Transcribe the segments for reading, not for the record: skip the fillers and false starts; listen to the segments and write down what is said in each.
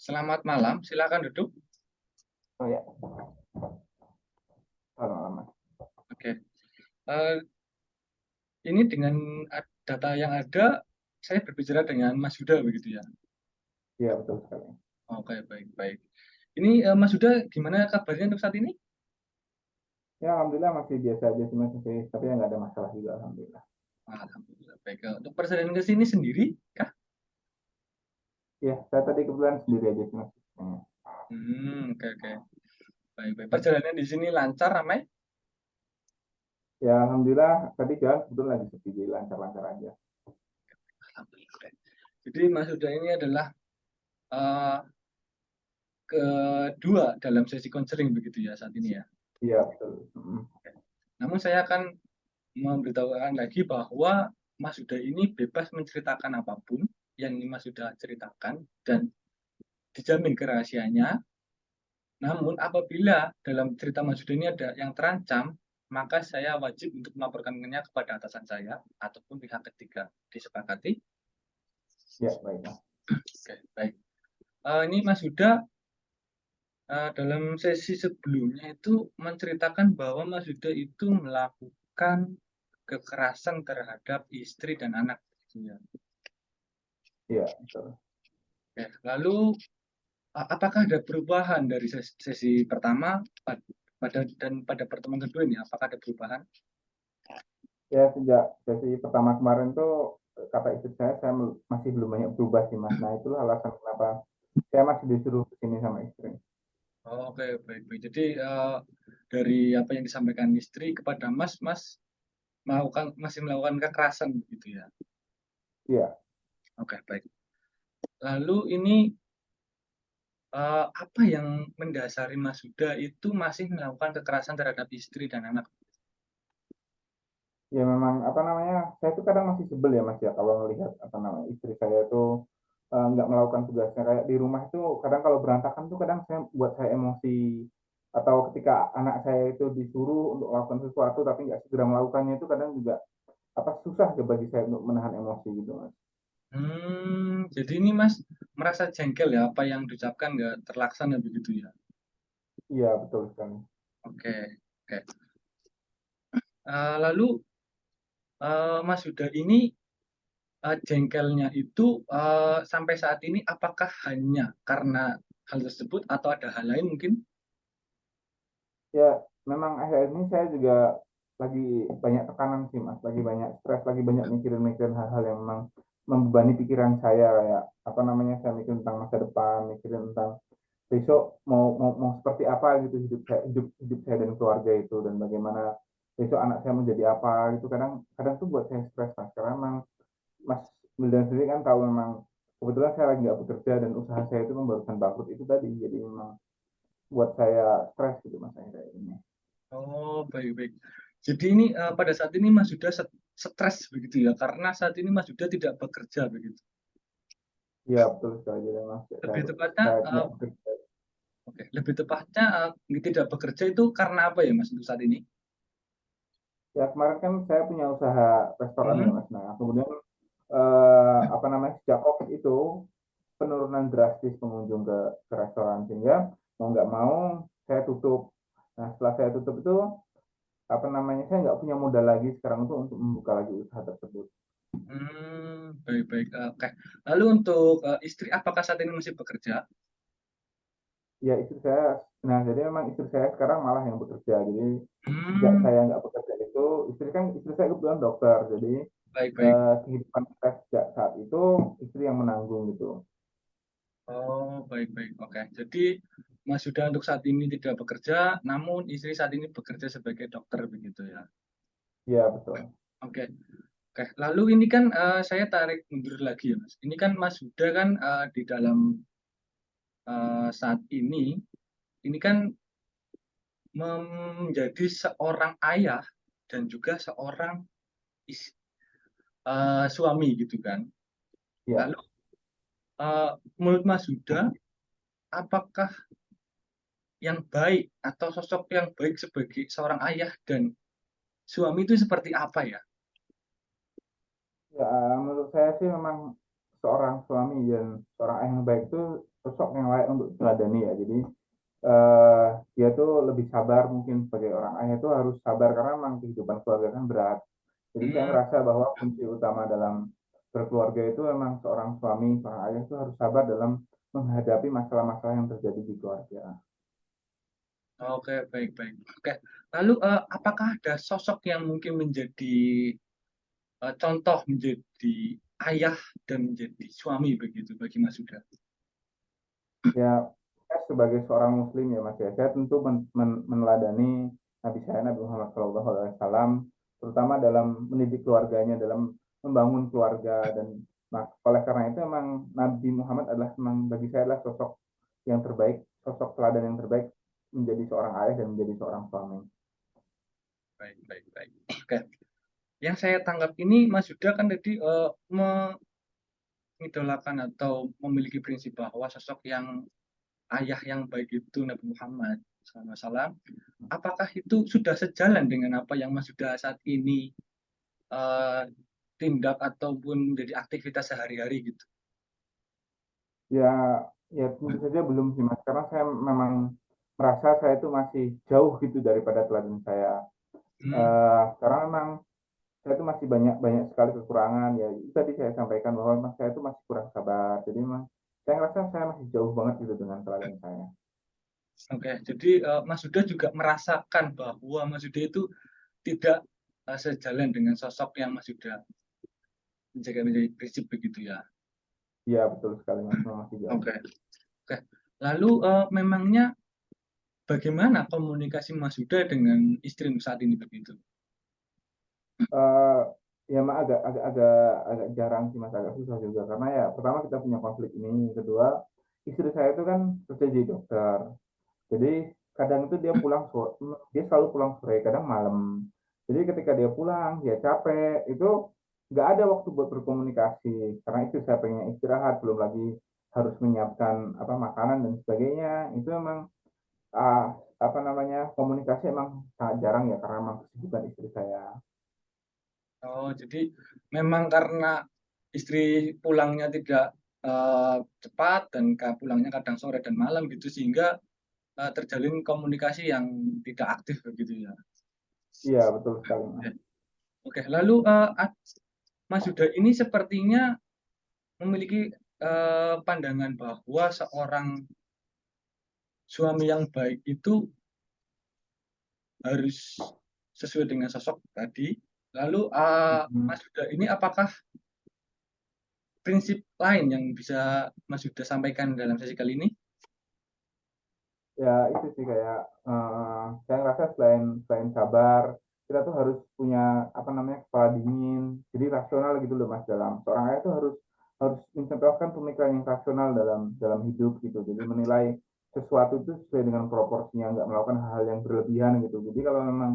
Selamat malam, silakan duduk. Oh ya, selamat malam Mas. Oke, Eh, ini dengan data yang ada, saya berbicara dengan Mas Huda begitu ya. Iya betul sekali. Oke, baik, baik. Ini Mas Huda, gimana kabarnya untuk saat ini? Ya alhamdulillah masih biasa aja sih Mas, tapi ya nggak ada masalah juga alhamdulillah. Alhamdulillah, baik. Untuk perjalanan ke sini sendiri, kah? Ya saya tadi kebetulan sendiri aja sih Mas. Oke, oke. Baik, baik. Perjalanan di sini lancar, ramai? Ya alhamdulillah tadi jalan kebetulan lagi sepi jadi lancar-lancar aja. Alhamdulillah. Jadi Mas Huda ini adalah eh, kedua dalam sesi konseling begitu ya saat ini ya. Iya betul. Namun saya akan memberitahukan lagi bahwa Mas Huda ini bebas menceritakan apapun yang ingin Mas Huda ceritakan dan dijamin kerahasiaannya. Namun apabila dalam cerita Mas Huda ini ada yang terancam, maka saya wajib untuk melaporkannya kepada atasan saya ataupun pihak ketiga. Disepakati? Ya baik Mas. Oke, baik. Ini Mas Huda dalam sesi sebelumnya itu menceritakan bahwa Mas Huda itu melakukan kekerasan terhadap istri dan anak. Iya betul. Oke, lalu apakah ada perubahan dari sesi pertama pada pertemuan kedua ini? Apakah ada perubahan? Ya sejak sesi pertama kemarin tuh kata istri saya masih belum banyak berubah sih Mas. Nah itu alasan kenapa saya masih disuruh kesini sama istri. Oh, oke, baik, baik. Jadi dari apa yang disampaikan istri kepada Mas, Mas masih melakukan kekerasan begitu ya? Iya. Oke, baik. Lalu ini apa yang mendasari Mas Huda itu masih melakukan kekerasan terhadap istri dan anak? Ya memang apa namanya, saya tuh kadang masih sebel ya Mas ya kalau melihat apa namanya istri saya tuh nggak melakukan tugasnya kayak di rumah itu kadang kalau berantakan tuh kadang buat saya emosi atau ketika anak saya itu disuruh untuk melakukan sesuatu tapi nggak segera melakukannya itu kadang juga apa susah ya bagi saya untuk menahan emosi gitu Mas. Jadi ini Mas merasa jengkel ya apa yang diucapkan nggak terlaksana begitu ya? Iya betul sekali. Oke, oke. Lalu Mas Huda ini jengkelnya itu sampai saat ini apakah hanya karena hal tersebut atau ada hal lain mungkin? Ya memang akhir ini saya juga lagi banyak tekanan sih Mas, lagi banyak stres, lagi banyak mikirin-mikirin hal-hal yang memang membebani pikiran saya kayak apa namanya saya mikirin tentang masa depan, mikirin tentang besok mau seperti apa gitu hidup saya dan keluarga itu dan bagaimana besok anak saya menjadi apa gitu kadang kadang tuh buat saya stres Mas karena memang Mas Wildan sendiri kan tahu memang kebetulan saya lagi nggak bekerja dan usaha saya itu barusan bangkrut itu tadi jadi memang buat saya stres gitu Mas akhirnya ini. Oh, baik-baik. Jadi ini pada saat ini Mas Huda stres begitu ya, karena saat ini Mas Huda tidak bekerja begitu. Iya betul sekali jadi Mas Lebih tepatnya, saya tidak bekerja. oke, lebih tepatnya tidak bekerja itu karena apa ya Mas untuk saat ini? Ya kemarin kan saya punya usaha restoran ya Hmm, Mas. Nah kemudian apa namanya sejak COVID itu penurunan drastis pengunjung ke restoran sehingga mau nggak mau saya tutup. Nah setelah saya tutup itu apa namanya saya nggak punya modal lagi sekarang tuh untuk membuka lagi usaha tersebut. baik-baik. Oke. Lalu untuk istri, apakah saat ini masih bekerja? Ya istri saya, nah jadi memang istri saya sekarang malah yang bekerja. Jadi sejak Hmm, saya nggak bekerja itu istri saya kebetulan dokter. Jadi baik-baik. kehidupan kita sejak saat itu istri yang menanggung gitu. Oh, baik-baik. Oke. Jadi Mas Yuda untuk saat ini tidak bekerja, namun istri saat ini bekerja sebagai dokter begitu ya. Iya betul. Oke. Oke. Lalu ini kan saya tarik mundur lagi ya, Mas. Ini kan Mas Yuda kan di dalam saat ini kan menjadi seorang ayah dan juga seorang is- suami gitu kan. Iya. Lalu menurut Mas Yuda, apakah yang baik atau sosok yang baik sebagai seorang ayah dan suami itu seperti apa ya? Ya, menurut saya sih memang seorang suami dan seorang ayah yang baik itu sosok yang layak untuk diteladani ya. Jadi dia tuh lebih sabar mungkin sebagai orang ayah itu harus sabar karena memang kehidupan keluarga kan berat. Jadi saya Hmm, ngerasa bahwa kunci utama dalam berkeluarga itu memang seorang suami, seorang ayah itu harus sabar dalam menghadapi masalah-masalah yang terjadi di keluarga. oke, baik, baik. Oke, lalu apakah ada sosok yang mungkin menjadi contoh menjadi ayah dan menjadi suami begitu bagi Mas Huda? Ya, saya sebagai seorang Muslim ya Mas ya, saya tentu meneladani Nabi saya Nabi Muhammad SAW, terutama dalam mendidik keluarganya, dalam membangun keluarga dan oleh karena itu memang Nabi Muhammad adalah memang bagi saya adalah sosok yang terbaik, sosok teladan yang terbaik menjadi seorang ayah dan menjadi seorang suami. Baik, baik, baik. Oke, yang saya tangkap ini Mas Huda kan tadi mengidolakan atau memiliki prinsip bahwa sosok yang ayah yang baik itu Nabi Muhammad SAW. Apakah itu sudah sejalan dengan apa yang Mas Huda saat ini eh, tindak ataupun menjadi aktivitas sehari-hari gitu? Ya, ya tentu saja belum sih Mas, karena saya memang merasa saya itu masih jauh gitu daripada teladan saya. Hmm, Karena memang saya itu masih banyak banyak sekali kekurangan ya itu tadi saya sampaikan bahwa memang saya itu masih kurang sabar jadi memang saya ngerasa saya masih jauh banget gitu dengan teladan saya. oke, jadi Mas Huda juga merasakan bahwa Mas Huda itu tidak sejalan dengan sosok yang Mas Huda menjaga menjadi prinsip begitu ya. Iya betul sekali Mas, memang masih jauh. Oke, oke. Lalu memangnya bagaimana komunikasi Mas Huda dengan istrimu saat ini begitu? Eh, ya mah agak jarang sih Mas, agak susah juga karena ya pertama kita punya konflik ini, kedua istri saya itu kan kerja jadi dokter, jadi kadang itu dia pulang sore, dia selalu pulang sore kadang malam, jadi ketika dia pulang dia capek itu nggak ada waktu buat berkomunikasi karena itu saya pengen istirahat belum lagi harus menyiapkan apa makanan dan sebagainya itu memang ah, apa namanya komunikasi emang sangat jarang ya karena memang kesibukan istri saya. Oh, jadi memang karena istri pulangnya tidak cepat dan pulangnya kadang sore dan malam gitu sehingga terjalin komunikasi yang tidak aktif begitu ya. Iya betul sekali Mas. Oke, oke. Lalu Mas Huda ini sepertinya memiliki pandangan bahwa seorang suami yang baik itu harus sesuai dengan sosok tadi. Lalu Mhm. Mas Huda ini apakah prinsip lain yang bisa Mas Yuda sampaikan dalam sesi kali ini? Ya itu sih kayak saya ngerasa selain selain sabar kita tuh harus punya apa namanya kepala dingin jadi rasional gitu loh Mas dalam seorang ayah tuh harus harus mencontohkan pemikiran yang rasional dalam dalam hidup gitu jadi menilai sesuatu itu sesuai dengan proporsinya nggak melakukan hal-hal yang berlebihan gitu jadi kalau memang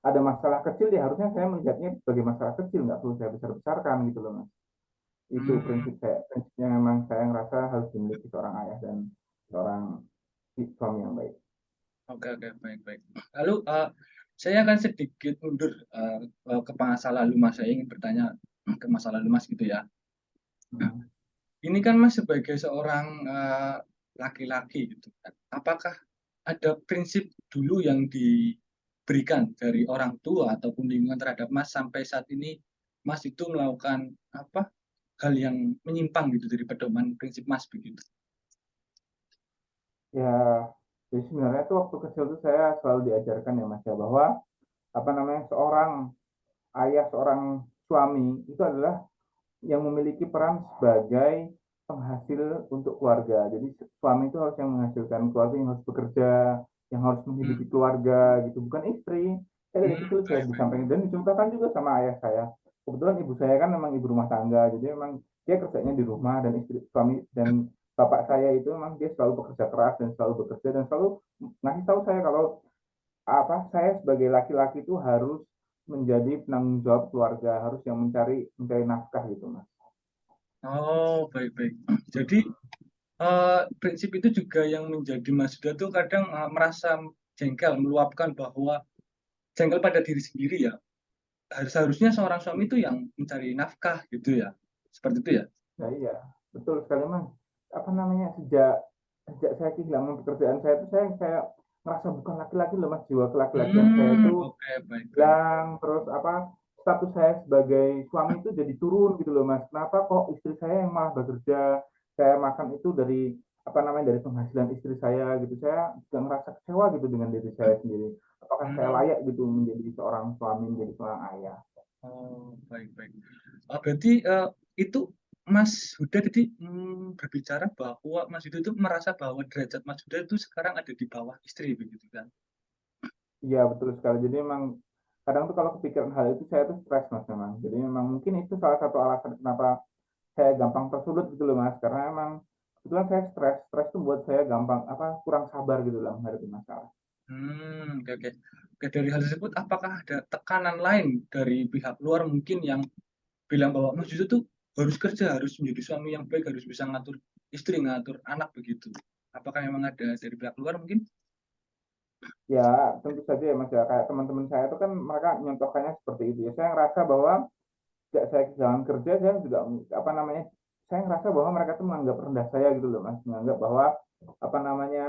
ada masalah kecil ya harusnya saya melihatnya sebagai masalah kecil nggak perlu saya besar-besarkan gitu loh Mas itu Hmm, prinsip saya prinsipnya memang saya ngerasa harus dimiliki seorang ayah dan seorang suami yang baik. oke, oke, baik, baik. Lalu saya akan sedikit mundur ke masa lalu Mas. Saya ingin bertanya ke masa lalu Mas gitu ya. Hmm. Ini kan Mas sebagai seorang laki-laki gitu kan. Apakah ada prinsip dulu yang diberikan dari orang tua ataupun lingkungan terhadap Mas sampai saat ini Mas itu melakukan apa hal yang menyimpang gitu dari pedoman prinsip Mas begitu? Ya, jadi sebenarnya tuh waktu kecil tuh saya selalu diajarkan ya Mas ya bahwa apa namanya seorang ayah, seorang suami itu adalah yang memiliki peran sebagai penghasil untuk keluarga. Jadi suami itu harus yang menghasilkan keluarga yang harus bekerja, yang harus Hmm, menghidupi keluarga gitu, bukan istri. Saya dari kecil saya baik, baik. disampaikan dan dicontohkan juga sama ayah saya. Kebetulan ibu saya kan memang ibu rumah tangga, jadi memang dia kerjanya di rumah dan istri suami dan bapak saya itu memang dia selalu bekerja keras dan selalu bekerja dan selalu ngasih tahu saya kalau apa saya sebagai laki-laki itu harus menjadi penanggung jawab keluarga, harus yang mencari mencari nafkah gitu mas. Oh, baik, baik. Jadi prinsip itu juga yang menjadi Mas Yuda tuh kadang merasa jengkel, meluapkan bahwa jengkel pada diri sendiri ya. Harusnya seorang suami itu yang mencari nafkah gitu ya. Seperti itu ya. Nah, iya, betul sekali mas. Apa namanya sejak sejak saya kehilangan pekerjaan saya itu saya kayak ngerasa bukan laki-laki loh Mas, jiwa kelaki-lakian saya itu Oke, baik, baik. hilang, terus apa, status saya sebagai suami itu jadi turun gitu loh Mas. Kenapa kok istri saya yang malah bekerja, saya makan itu dari apa namanya dari penghasilan istri saya gitu. Saya juga ngerasa kecewa gitu dengan diri saya sendiri. Apakah saya Hmm, layak gitu menjadi seorang suami, menjadi seorang ayah? oh, baik, baik. Berarti itu Mas Huda tadi berbicara bahwa Mas Huda itu merasa bahwa derajat Mas Huda itu sekarang ada di bawah istri, begitu kan? Iya betul sekali. Jadi memang kadang tuh kalau kepikiran hal itu saya tuh stres Mas memang. Jadi memang mungkin itu salah satu alasan kenapa saya gampang tersulut gitu loh Mas. Karena memang kebetulan saya stres. Stres tuh buat saya gampang apa kurang sabar gitu loh menghadapi masalah. Oke, oke. Oke, dari hal tersebut, apakah ada tekanan lain dari pihak luar mungkin yang bilang bahwa Mas Huda tuh harus kerja, harus menjadi suami yang baik, harus bisa ngatur istri, ngatur anak begitu? Apakah memang ada dari pihak luar mungkin? Ya tentu saja ya Mas ya. Kayak teman-teman saya itu kan mereka nyontohkannya seperti itu ya. Saya ngerasa bahwa sejak saya kehilangan kerja saya juga apa namanya saya ngerasa bahwa mereka tuh menganggap rendah saya gitu loh Mas. Menganggap bahwa apa namanya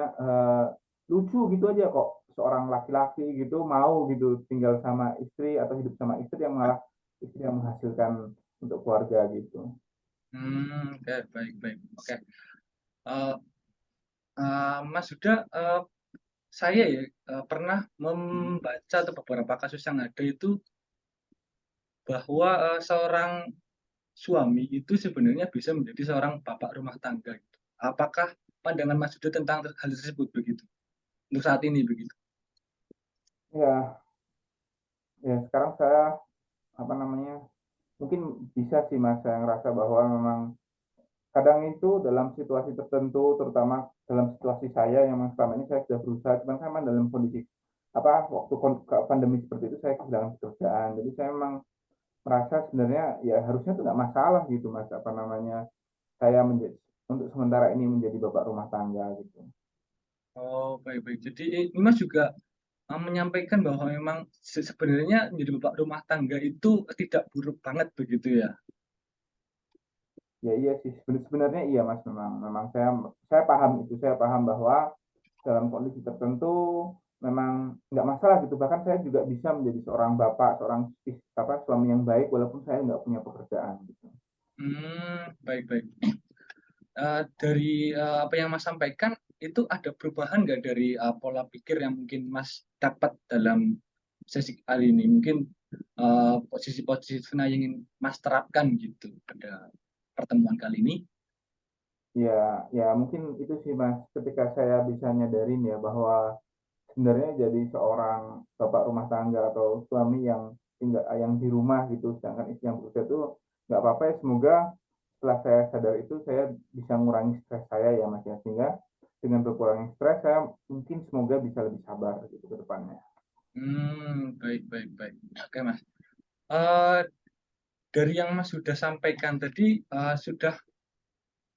lucu gitu aja kok seorang laki-laki gitu mau gitu tinggal sama istri atau hidup sama istri yang malah istri yang menghasilkan untuk keluarga gitu. Oke, baik, baik. Oke. Eh, Mas Huda, saya ya pernah membaca atau beberapa kasus yang ada itu bahwa seorang suami itu sebenarnya bisa menjadi seorang bapak rumah tangga gitu. Apakah pandangan Mas Huda tentang hal tersebut begitu? Untuk saat ini begitu. Ya, ya sekarang saya apa namanya mungkin bisa sih Mas saya ngerasa bahwa memang kadang itu dalam situasi tertentu, terutama dalam situasi saya yang selama ini saya sudah berusaha, cuman kan memang dalam kondisi apa waktu pandemi seperti itu saya kehilangan pekerjaan. Jadi saya memang merasa sebenarnya ya harusnya itu nggak masalah gitu mas apa namanya saya menjadi untuk sementara ini menjadi bapak rumah tangga gitu. Oh, baik, baik. Jadi ini Mas juga menyampaikan bahwa memang sebenarnya menjadi bapak rumah tangga itu tidak buruk banget begitu ya. Ya iya sih sebenarnya iya mas memang memang saya paham itu saya paham bahwa dalam kondisi tertentu memang nggak masalah gitu bahkan saya juga bisa menjadi seorang bapak seorang apa suami yang baik walaupun saya nggak punya pekerjaan gitu. Baik, baik. Dari apa yang Mas sampaikan itu ada perubahan nggak dari pola pikir yang mungkin Mas dapat dalam sesi kali ini? Mungkin posisi-posisi yang ingin Mas terapkan gitu pada pertemuan kali ini. Ya ya mungkin itu sih mas ketika saya bisa nyadarin ya bahwa sebenarnya jadi seorang bapak rumah tangga atau suami yang tinggal yang di rumah gitu sedangkan istri yang bekerja itu nggak apa-apa ya semoga setelah saya sadar itu saya bisa ngurangi stres saya ya mas ya sehingga dengan berkurangnya stres saya mungkin semoga bisa lebih sabar gitu ke depannya. Baik, baik, baik. Oke, Mas. Eh, dari yang Mas sudah sampaikan tadi, sudah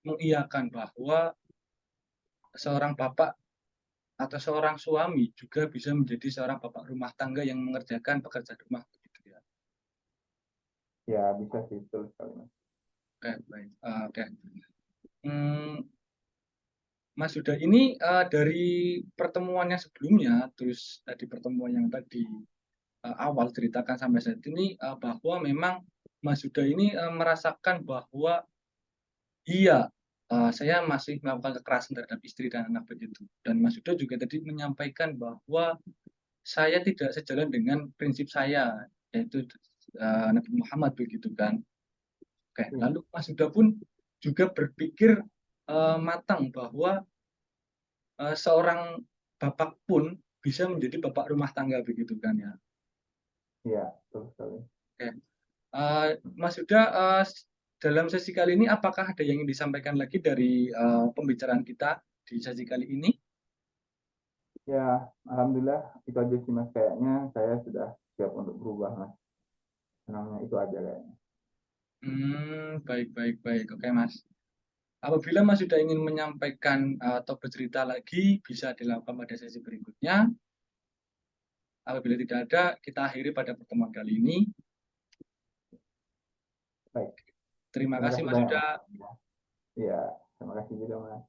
mengiyakan bahwa seorang bapak atau seorang suami juga bisa menjadi seorang bapak rumah tangga yang mengerjakan pekerjaan rumah begitu ya. Ya bisa sih betul sekali mas. Oke, baik. Oke. Hmm, Mas Yuda ini dari pertemuan yang sebelumnya, terus tadi pertemuan yang tadi awal ceritakan sampai saat ini bahwa memang Mas Yuda ini merasakan bahwa iya, saya masih melakukan kekerasan terhadap istri dan anak begitu. Dan Mas Yuda juga tadi menyampaikan bahwa saya tidak sejalan dengan prinsip saya, yaitu Nabi Muhammad begitu kan. Oke, Ya, lalu Mas Yuda pun juga berpikir matang bahwa seorang bapak pun bisa menjadi bapak rumah tangga begitu kan ya. ya betul sekali. Oke. Mas Yuda, dalam sesi kali ini apakah ada yang ingin disampaikan lagi dari pembicaraan kita di sesi kali ini? Ya alhamdulillah itu aja sih mas kayaknya saya sudah siap untuk berubah mas. Senangnya itu aja kayaknya. Baik, baik, baik. Oke, Mas. Apabila Mas sudah ingin menyampaikan atau bercerita lagi, bisa dilakukan pada sesi berikutnya. Apabila tidak ada, kita akhiri pada pertemuan kali ini. Baik Terima terima kasih, kasih Mas banyak mas. Yuda. Ya terima kasih juga mas.